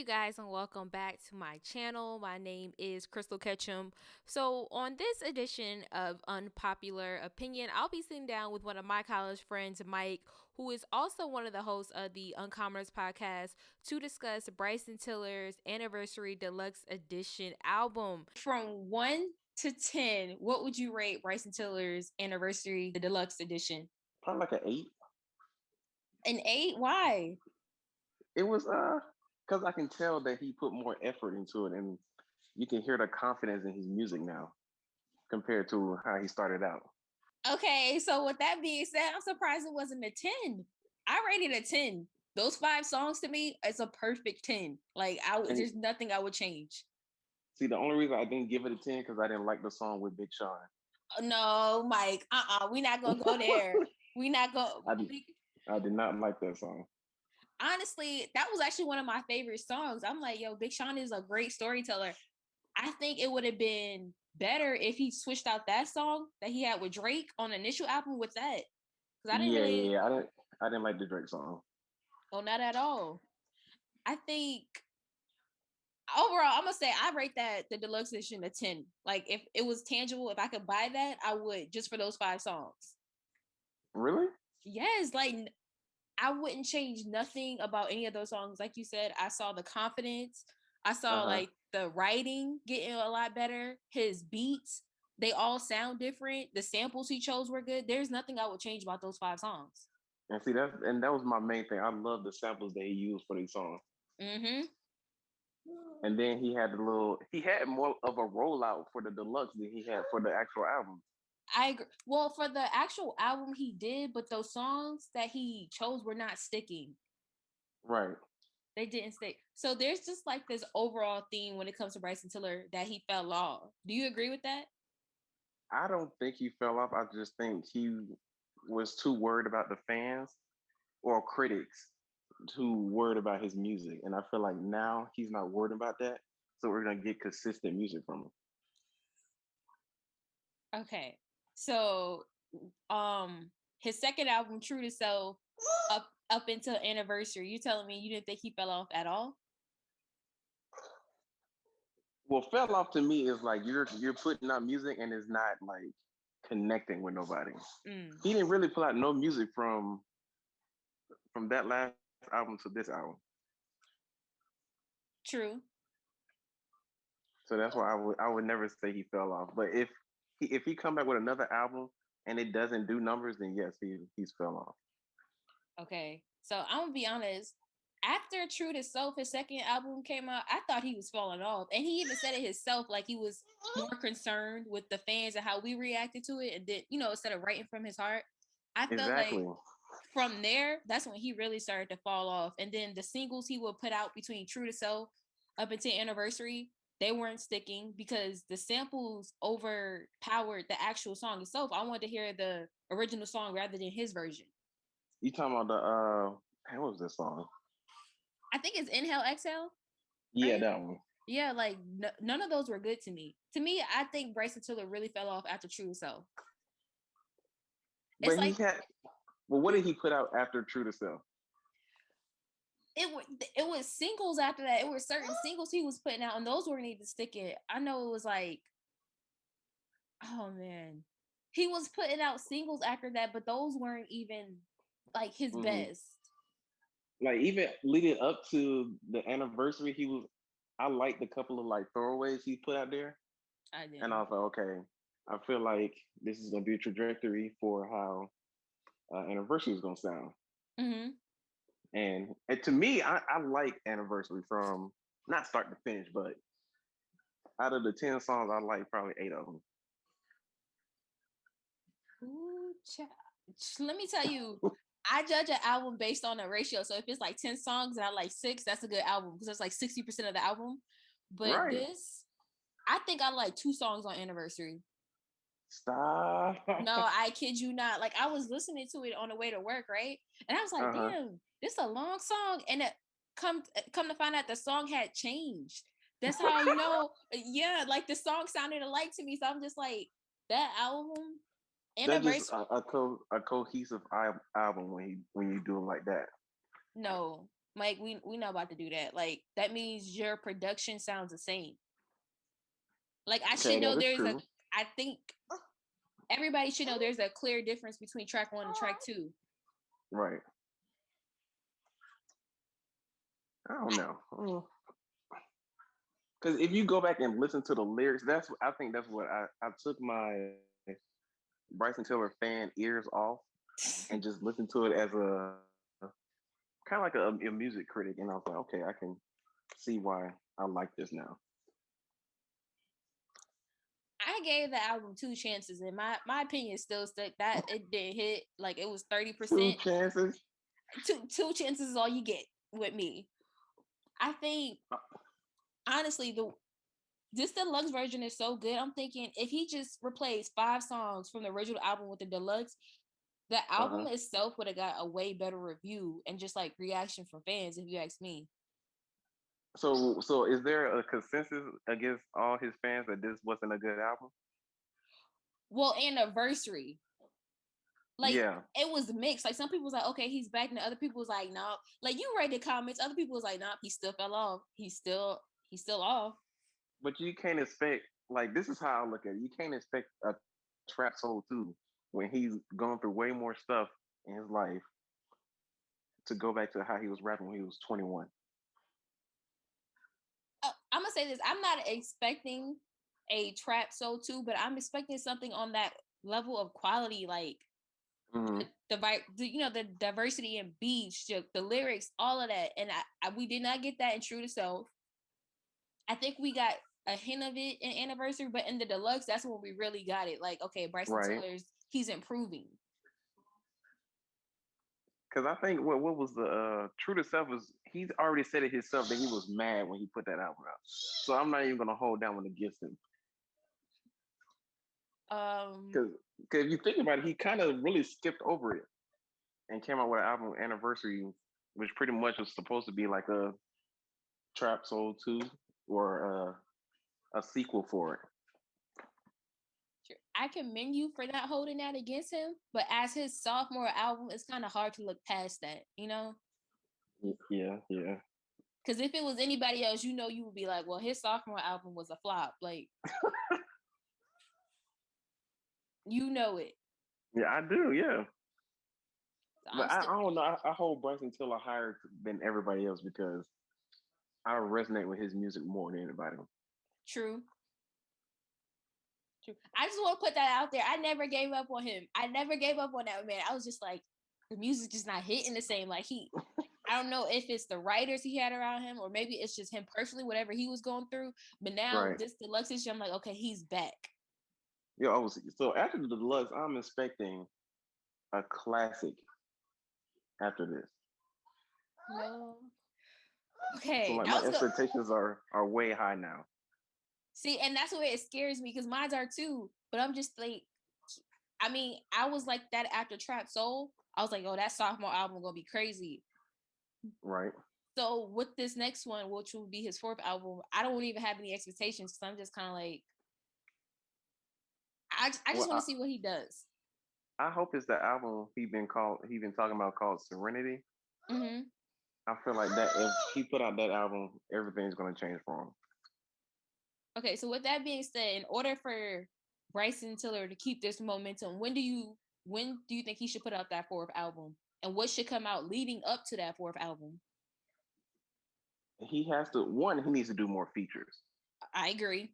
you guys, and welcome back to my channel. My name is Krystal Ketchum. So, on this edition of Unpopular Opinion, I'll be sitting down with one of my college friends, Mike, who is also one of the hosts of the Uncommoners podcast, to discuss Bryson Tiller's Anniversary Deluxe Edition album. From 1 to 10, what would you rate Bryson Tiller's Anniversary Deluxe Edition? Probably like an 8. An 8? Why? It was because I can tell that he put more effort into it, and you can hear the confidence in his music now compared to how he started out. Okay, so with that being said, I'm surprised it wasn't a 10. I rated a 10. Those 5 songs to me, it's a perfect 10. Like there's nothing I would change. See, the only reason I didn't give it a 10 because I didn't like the song with Big Sean. No, Mike. We're not gonna go there. We not go. I did not like that song. Honestly, that was actually one of my favorite songs. I'm like, yo, Big Sean is a great storyteller. I think it would have been better if he switched out that song that he had with Drake on the initial album with that. Because I didn't like the Drake song. Oh, not at all. I think overall, I'm gonna say I rate the deluxe edition a 10. Like if it was tangible, if I could buy that, I would, just for those 5 songs. Really? Yes, like I wouldn't change nothing about any of those songs. Like you said, I saw the confidence. I saw like the writing getting a lot better. His beats, they all sound different. The samples he chose were good. There's nothing I would change about those 5 songs. And see, that was my main thing. I love the samples that he used for these songs. Mm-hmm. And then he had more of a rollout for the deluxe than he had for the actual album. I agree. Well, for the actual album he did, but those songs that he chose were not sticking. Right. They didn't stick. So there's just like this overall theme when it comes to Bryson Tiller that he fell off. Do you agree with that? I don't think he fell off. I just think he was too worried about the fans or critics, too worried about his music. And I feel like now he's not worried about that. So we're going to get consistent music from him. Okay. So his second album, True to Self, up until Anniversary, you telling me you didn't think he fell off at all? Well, fell off to me is like you're putting out music and it's not like connecting with nobody. He didn't really put out no music from that last album to this album. True. So that's why I would never say he fell off. But if he come back with another album and it doesn't do numbers, then yes, he's fell off. Okay, so I'm gonna be honest. After True to Self, his second album came out, I thought he was falling off, and he even said it himself, like he was more concerned with the fans and how we reacted to it, and did instead of writing from his heart. I felt like from there, that's when he really started to fall off, and then the singles he would put out between True to Self up until Anniversary, they weren't sticking because the samples overpowered the actual song itself. I wanted to hear the original song rather than his version. You talking about what was this song? I think it's Inhale, Exhale. Yeah, right? That one. Yeah, like none of those were good to me. To me, I think Bryson Tiller really fell off after True to Self. But what did he put out after True to Self? It was singles after that. It were certain singles he was putting out, and those weren't even sticking. I know it was like, oh man, he was putting out singles after that, but those weren't even like his best. Like even leading up to the Anniversary, I liked a couple of like throwaways he put out there. I did. And I was like, okay, I feel like this is gonna be a trajectory for how Anniversary is gonna sound. Mm-hmm. And to me, I like Anniversary from not start to finish, but out of the 10 songs, I like probably 8 of them. Ooh, let me tell you, I judge an album based on a ratio. So if it's like 10 songs and I like 6, that's a good album because that's like 60% of the album. But this, I think I like 2 songs on Anniversary. Stop. No, I kid you not. Like I was listening to it on the way to work, right? And I was like, damn, this is a long song. And it come to find out the song had changed. That's how you know, yeah, like the song sounded alike to me. So I'm just like, that album. That's just a cohesive album when you do it like that. No, Mike, we not about to do that. Like that means your production sounds the same. Like I should Okay, know that is there's a true. I think everybody should know there's a clear difference between track 1 and track 2. Right. I don't know. Because if you go back and listen to the lyrics, I think that's what I took my Bryson Tiller fan ears off and just listened to it as a kind of like a music critic, and I was like, okay, I can see why I like this now. I gave the album 2 chances, and my opinion still stuck that it didn't hit. Like it was 2 30%. chances. Two chances is all you get with me. I think honestly this deluxe version is so good. I'm thinking if he just replaced 5 songs from the original album with the deluxe, the album Uh-huh. itself would have got a way better review and just like reaction from fans, if you ask me. So is there a consensus against all his fans that this wasn't a good album? Well, anniversary, like Yeah, it was mixed. Like some people was like, okay, he's back, and other people was like, no. Like you read the comments, other people was like, nah, he still fell off. He's still off. but you can't expect, like, this is how I look at it. You can't expect a trap soul too when he's gone through way more stuff in his life to go back to how he was rapping when he was 21. I'm gonna say this: I'm not expecting a trap soul too, but I'm expecting something on that level of quality, like Mm-hmm. the diversity in beats, the lyrics, all of that. And we did not get that in True to Self. I think we got a hint of it in Anniversary, but in the deluxe, that's when we really got it. Like, okay, Bryson Right. Tiller's he's improving. Because I think what was the True to Self was he's already said it himself that he was mad when he put that album out. So I'm not even gonna hold that one against him. Um, Because if you think about it, he kind of really skipped over it and came out with an album Anniversary, which pretty much was supposed to be like a Trap Soul 2 or a sequel for it. I commend you for not holding that against him, but as his sophomore album, it's kind of hard to look past that, you know? Yeah, yeah. Because if it was anybody else, you would be like, well, his sophomore album was a flop. Like, you know it. Yeah, I do, yeah. So But I'm I, still I don't know. I hold Bryson Tiller higher than everybody else because I resonate with his music more than anybody. true. True. I just want to put that out there. I never gave up on him. I never gave up on that man. I was just like, the music just not hitting the same. Like I don't know if it's the writers he had around him or maybe it's just him personally, whatever he was going through. But now Right. this deluxe issue, I'm like, okay, he's back. Yeah, so after the deluxe, I'm expecting a classic after this. No. So Okay, like that my was good. expectations are way high now. See, and that's where it scares me because mine are too. But I'm just like, I mean, I was like that after Trap Soul. I was like, oh, that sophomore album gonna be crazy. Right. So with this next one, which will be his fourth album, I don't even have any expectations because I'm just kind of like, I Well, just want to see what he does. I hope it's the album he been talking about called Serenity. Mm-hmm. I feel like that if he put out that album, everything's gonna change for him. Okay, so with that being said, in order for Bryson Tiller to keep this momentum, when do you think he should put out that fourth album? And what should come out leading up to that fourth album? He has to one. He needs to do more features. I agree.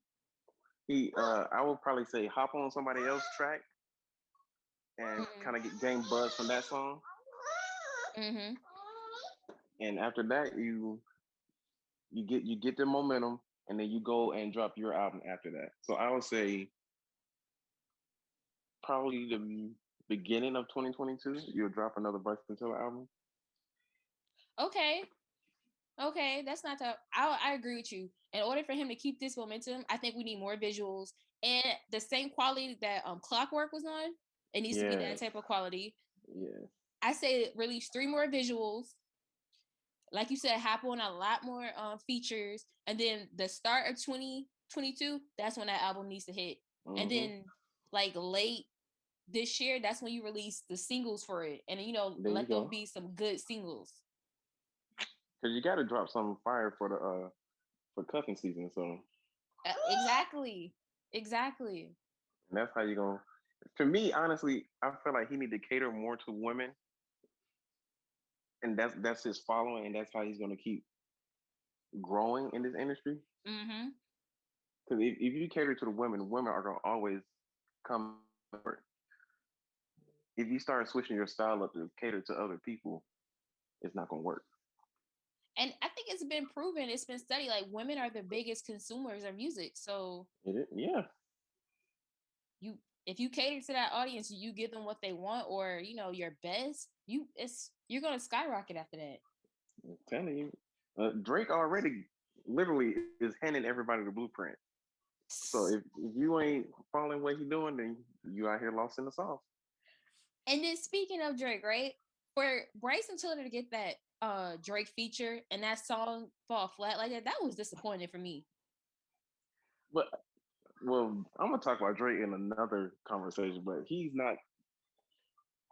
I would probably say hop on somebody else's track and Mm-hmm. kind of get game buzz from that song. Mm-hmm. And after that, you get the momentum, and then you go and drop your album after that. So I would say probably the beginning of 2022, you'll drop another Bryson Tiller album. Okay. Okay, that's not tough. I agree with you. In order for him to keep this momentum, I think we need more visuals and the same quality that Clockwork was on. It needs to be that Yes, type of quality. yes. I say release 3 more visuals. Like you said, hop on a lot more features, and then the start of 2022. That's when that album needs to hit. And Mm-hmm. then like late this year, that's when you release the singles for it, and There you let them go. be some good singles. because you got to drop some fire for cuffing season. So Exactly. Exactly. and that's how you gonna. For me, honestly, I feel like he need to cater more to women, and that's his following, and that's how he's gonna keep growing in this industry. Mm-hmm. Because if you cater to the women, women are gonna always come and support. If you start switching your style up to cater to other people, it's not gonna work. And I think it's been proven, it's been studied, like women are the biggest consumers of music. So Yeah, you if you cater to that audience, you give them what they want or your best, you're gonna skyrocket after that. I'm telling you, Drake already literally is handing everybody the blueprint. So if you ain't following what he doing, then you out here lost in the sauce. And then speaking of Drake, right? For Bryson Tiller to get that Drake feature and that song fall flat like that was disappointing for me. But well, I'm gonna talk about Drake in another conversation. But he's not.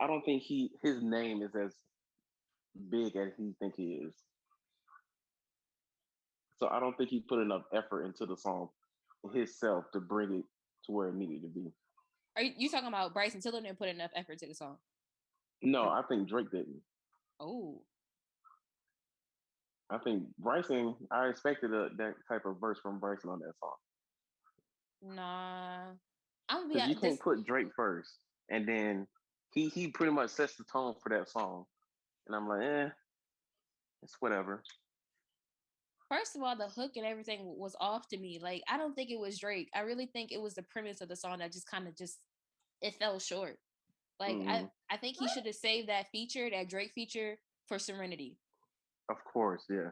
I don't think his name is as big as he think he is. So I don't think he put enough effort into the song himself to bring it to where it needed to be. Are you talking about Bryson Tiller didn't put enough effort to the song? No, I think Drake didn't. Oh, I think Bryson. I expected that type of verse from Bryson on that song nah. I'm gonna be because you this. can't put Drake first and then he pretty much sets the tone for that song, and I'm like, it's whatever. First of all, the hook and everything was off to me. Like, I don't think it was Drake. I really think it was the premise of the song that just kind of just it fell short. Like, Mm-hmm. I think he should have saved that feature, that Drake feature, for Serenity. Of course, yeah.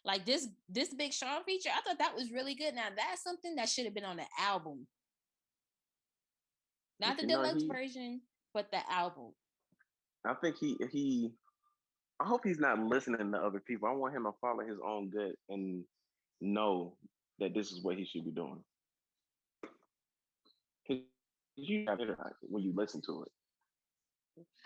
Like this Big Sean feature, I thought that was really good. Now that's something that should have been on the album, not But the you know, deluxe version, but the album. I think he. I hope he's not listening to other people. I want him to follow his own gut and know that this is what he should be doing. Because you have it when you listen to it.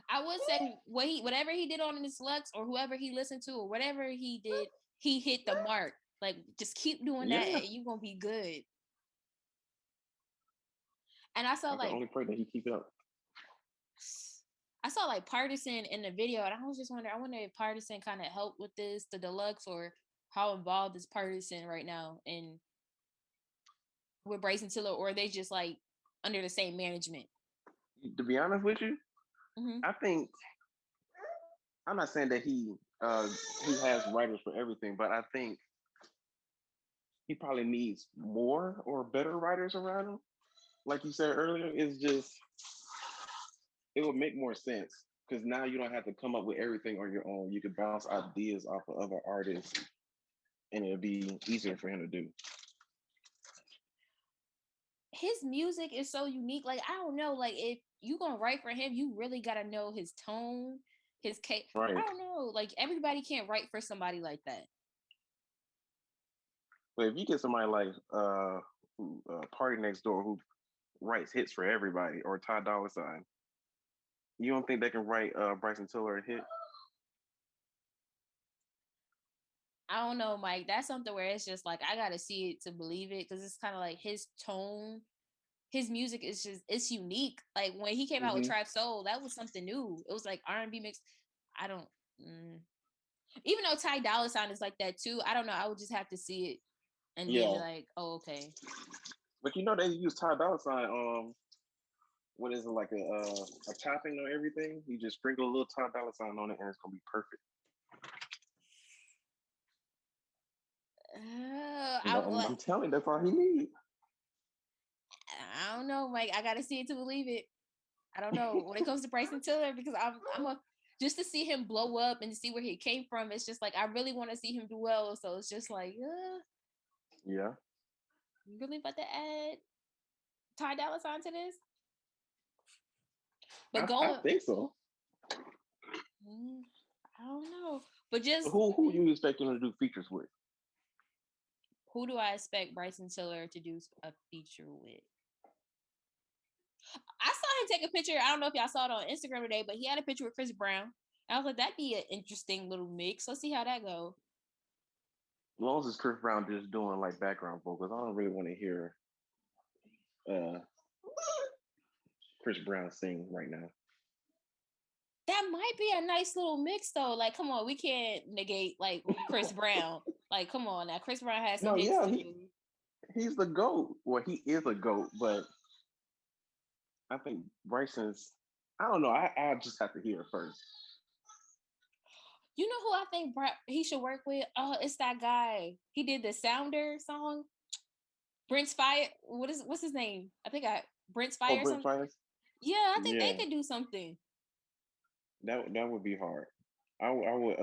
I would say whatever he did on this Lux or whoever he listened to or whatever he did, he hit the mark. Like just keep doing that Yeah, and you're gonna be good. And I saw I can like only pray that he keep it up. Partisan in the video, and I was just wondering. I wonder if Partisan kind of helped with this, the deluxe, or how involved is Partisan right now in with Bryson Tiller, or they just like under the same management. To be honest with you, Mm-hmm. I think I'm not saying that he has writers for everything, but I think he probably needs more or better writers around him. Like you said earlier, it's just it would make more sense because now you don't have to come up with everything on your own. You can bounce ideas off of other artists, and it'll be easier for him to do. His music is so unique. Like I don't know. Like if you gonna write for him, you really gotta know his tone, his case. I Right. don't know. Like everybody can't write for somebody like that. But if you get somebody like Party Next Door who writes hits for everybody, or Ty Dolla Sign, you don't think they can write Bryson Tiller a hit? I don't know, Mike. That's something where it's just like I gotta see it to believe it because it's kind of like his tone, his music is just it's unique. Like when he came out with Mm-hmm. Trap Soul, that was something new. It was like R&B mix. I don't. Mm. Even though Ty Dolla Sign is like that too, I don't know. I would just have to see it and then be Yeah, like, oh okay. but you know they use Ty Dolla Sign. What is it like a topping on everything? You just sprinkle a little Ty Dolla Sign on it, and it's gonna be perfect. I I'm telling you, that's all he needs. I don't know, Mike. I gotta see it to believe it. I don't know when it comes to Bryson Tiller because I'm a just to see him blow up and to see where he came from. It's just like I really want to see him do well. So it's just like, Yeah, you really about to add Ty Dolla Sign to this? But I going, think so. mm, I don't know. But So just who you expecting to do features with? who do I expect Bryson Tiller to do a feature with? I saw him take a picture. I don't know if y'all saw it on Instagram today, but he had a picture with Chris Brown. I was like, that'd be an interesting little mix. Let's see how that go. As long as it's Chris Brown just doing like background vocals, I don't really want to hear uh Chris Brown sing right now. That might be a nice little mix though. Like, come on, we can't negate like Chris Brown. Like, come on now. Chris Brown has some No, hits yeah, too. he's the GOAT. Well, he is a GOAT, but I think Bryson's. I don't know. I just have to hear it first. You know who I think he should work with? Oh, it's that guy. He did the Sounder song. Brent's Fire. What's his name? I think Brent's Oh, Fire or Brent something. Fires. Yeah, I think they Yeah, could do something. that would be hard. I would.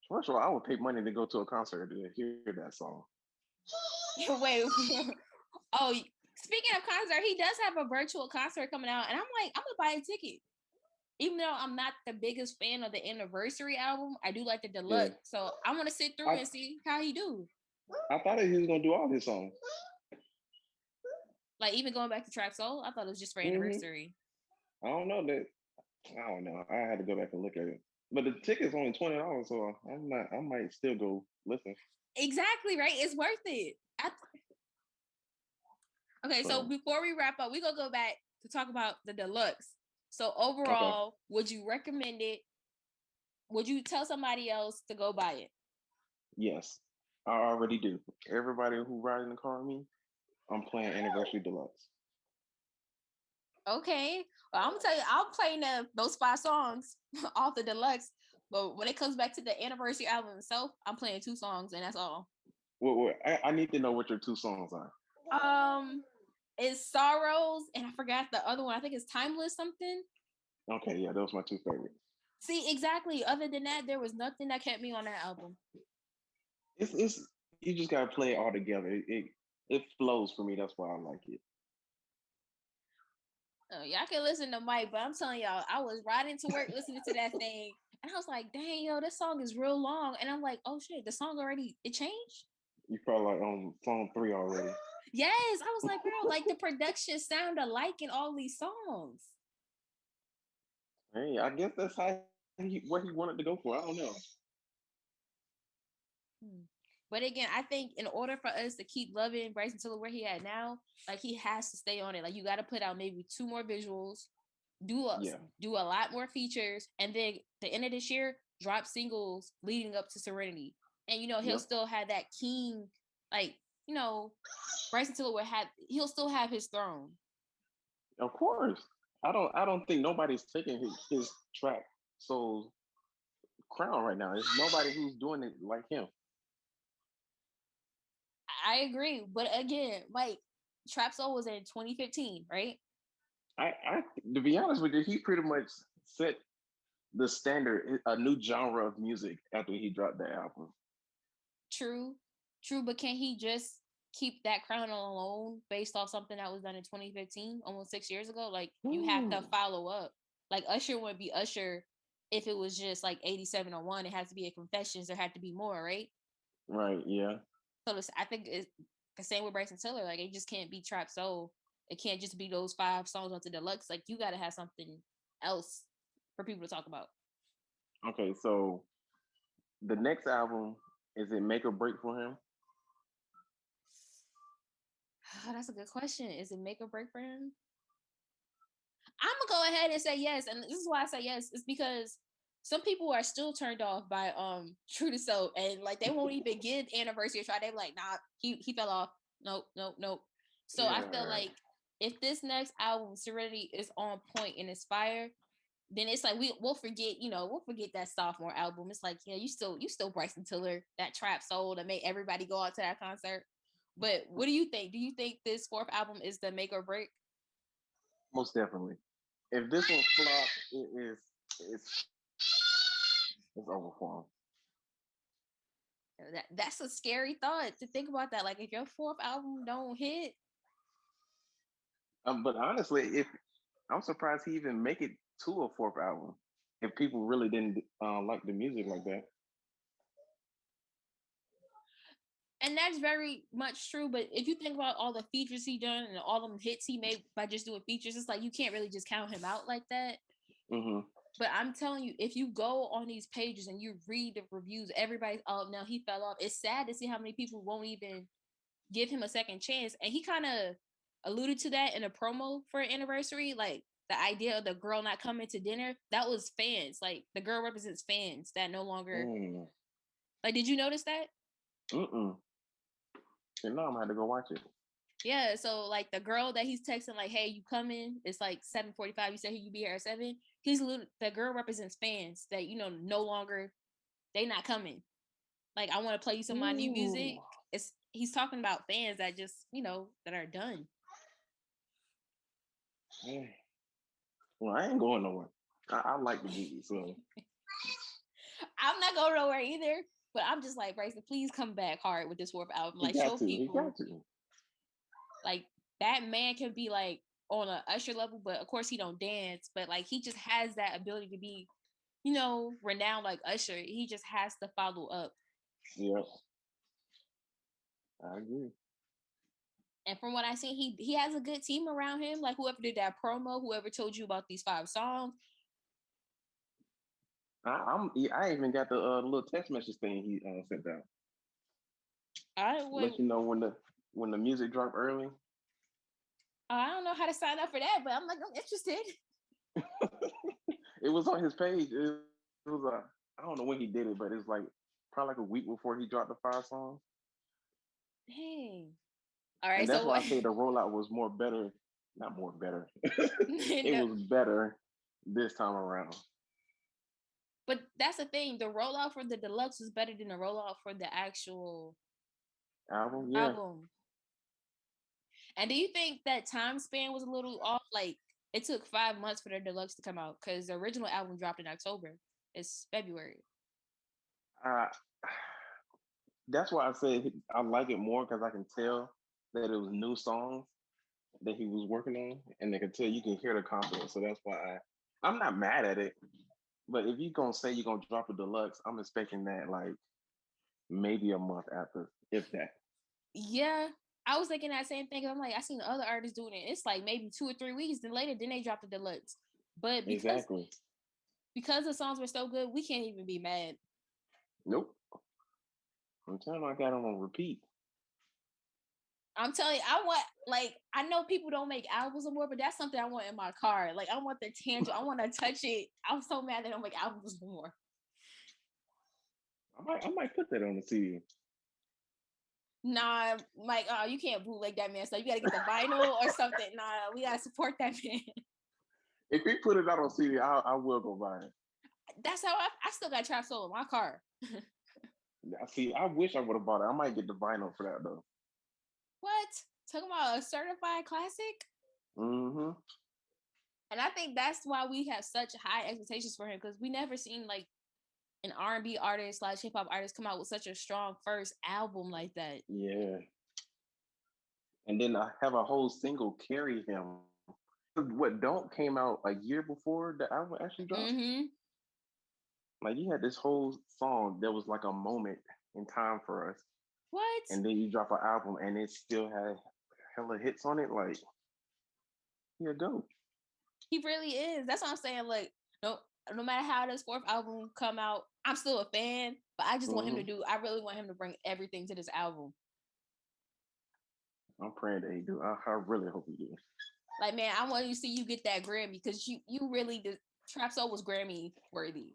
First of all, I would pay money to go to a concert to hear that song. Wait. Oh, speaking of concert, he does have a virtual concert coming out, and I'm like, I'm gonna buy a ticket. Even though I'm not the biggest fan of the anniversary album, I do like the Yeah, deluxe. So I want to sit through I and see how he do. I thought that he was gonna do all his songs. Like even going back to Trap Soul, I thought it was just for Hmm. anniversary. I don't know that. I don't know. I had to go back and look at it. But the ticket's only $20, so I'm not. I might still go listen. Exactly, right? It's worth it. Okay, so So before we wrap up, we're gonna go back to talk about the deluxe. So okay, overall, would you recommend it? Would you tell somebody else to go buy it? yes, I already do. Everybody who rides in the car with me, I'm playing Anniversary Deluxe. Okay. Well, I'm gonna tell you, I'm playing those 5 songs off the deluxe. But when it comes back to the anniversary album itself, I'm playing 2 songs and that's all. I need to know what your two songs are. Um, it's Sorrows and I forgot the other one. I think it's Timeless something. Okay, yeah, those are my two favorites. See, exactly. Other than that, there was nothing that kept me on that album. It's you just gotta play it all together. It flows for me. That's why I like it. Oh, y'all can listen to Mike, but I'm telling y'all, I was riding to work listening to that thing, and I was like, "Dang, yo, this song is real long." And I'm like, "Oh shit, the song already it changed." You probably like on song three already. Yes, I was like, "Bro, like the production sound alike in all these songs." Hey, I guess that's what he wanted to go for. I don't know. Hmm. But again, I think in order for us to keep loving Bryson Tiller where he at now, like he has to stay on it. Like you got to put out maybe 2 more visuals, do a Yeah. do a lot more features, and then the end of this year drop singles leading up to Serenity. And he'll Yep. still have that king, like you know, Bryson Tiller he'll still have his throne. Of course. I don't think nobody's taking his track soul crown right now. There's nobody who's doing it like him. I agree, but again, like Trap Soul was in 2015, right? I to be honest with you, he pretty much set the standard, a new genre of music after he dropped the album. True, true, but can he just keep that crown alone based off something that was done in 2015, almost 6 years ago? Like you have to Ooh. follow up. Like Usher wouldn't be Usher if it was just like 8701. It has to be a Confessions. There had to be more, right? Right, yeah. So I think it's the same with Bryson Tiller. Like it just can't be Trap Soul. It can't just be those 5 songs onto deluxe. Like you got to have something else for people to talk about. Okay, so the next album, is it make or break for him? Oh, that's a good question. Is it make or break for him? I'm gonna go ahead and say yes, and this is why I say yes. It's because some people are still turned off by True to Self, and like they won't even give anniversary a try. They're like, nah, he fell off. Nope, nope, nope. So I feel Yeah. like if this next album Serenity is on point and it's fire, then it's like we'll forget, we'll forget that sophomore album. It's like, yeah, you still Bryson Tiller, that trap soul that made everybody go out to that concert. But what do you think? Do you think this 4th album is the make or break? Most definitely. If this one flop, it's it's over for him. That's a scary thought to think about that. Like if your 4th album don't hit, But honestly, if I'm surprised he even make it to a fourth album, if people really didn't like the music like that. and that's very much true. But if you think about all the features he done and all them hits he made by just doing features, it's like you can't really just count him out like that. Hmm. But I'm telling you, if you go on these pages and you read the reviews, everybody's, oh, now he fell off. It's sad to see how many people won't even give him a second chance. And he kind of alluded to that in a promo for an anniversary. Like the idea of the girl not coming to dinner, that was fans. Like the girl represents fans that no longer. Mm. Like, did you notice that? Mm-mm. And now I'm gonna have to go watch it. Yeah, so like the girl that he's texting, like, "Hey, you coming?" It's like 7:45. You said you be here at 7. The girl represents fans that no longer they not coming. Like, I want to play you some of my new music. Ooh. He's talking about fans that just that are done. Man. Well, I ain't going nowhere. I like the movie, so I'm not going nowhere either. But I'm just like, Bryson, please come back hard with this fourth album. he Like, got show to. He people got to. like that man can be like on a Usher level, but of course he don't dance. But like he just has that ability to be, renowned like Usher. He just has to follow up. Yep. I agree. And from what I see, he has a good team around him. Like whoever did that promo, whoever told you about these 5 songs. I even got the little text message thing he sent out. Let I you know when the music drop early. I don't know how to sign up for that, but I'm like, I'm interested. It was on his page. It was I don't know when he did it, but it's like probably like a week before he dropped the 5 songs. Hey. All And right, that's so why I what? say the rollout was more better, not more better. It No, was better this time around. but that's the thing. The rollout for the deluxe is better than the rollout for the actual Album, yeah. album. And do you think that time span was a little off? Like it took 5 months for the deluxe to come out because the original album dropped in October. It's February. Uh, that's why I said I like it more because I can tell that it was new songs that he was working on, and they can tell you can hear the confidence. So that's why I'm not mad at it. But if you're gonna say you're gonna drop a deluxe, I'm expecting that like maybe a month after, if that. Yeah, I was thinking that same thing. I'm like, I seen the other artists doing it. It's like maybe 2 or 3 weeks. Then later, then they dropped the deluxe. But Exactly. because the songs were so good, we can't even be mad. Nope. I'm telling you, I got them on repeat. I'm telling you, I know people don't make albums anymore, but that's something I want in my car. Like, I want the tangible, I want to touch it. I'm so mad they don't make albums anymore. I might put that on the CD. Nah, like, you can't bootleg that man. So you got to get the vinyl or something. Nah, we got to support that man. If he put it out on CD, I will go buy it. That's how I still got Trap Soul in my car. See, I wish I would have bought it. I might get the vinyl for that though. What? Talking about a certified classic? Mm-hmm. And I think that's why we have such high expectations for him because we never seen like an R&B artist / hip hop artist come out with such a strong first album like that. Yeah. And then I have a whole single carry him. What Don't came out a year before the album actually dropped. Mm-hmm. Like you had this whole song that was like a moment in time for us, What? and then you drop an album and it still had hella hits on it. Like, yeah, go. He really is. That's what I'm saying. Like, no matter how this fourth album come out, I'm still a fan. But I just want him to Mm-hmm. do. I really want him to bring everything to this album. I'm praying that he do. I really hope he do. Like, man, I want to see you get that Grammy because you really did. Trap Soul was Grammy worthy.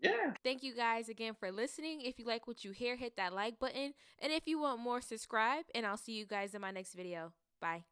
Yeah. Thank you guys again for listening. If you like what you hear, hit that like button. And if you want more, subscribe. And I'll see you guys in my next video. Bye.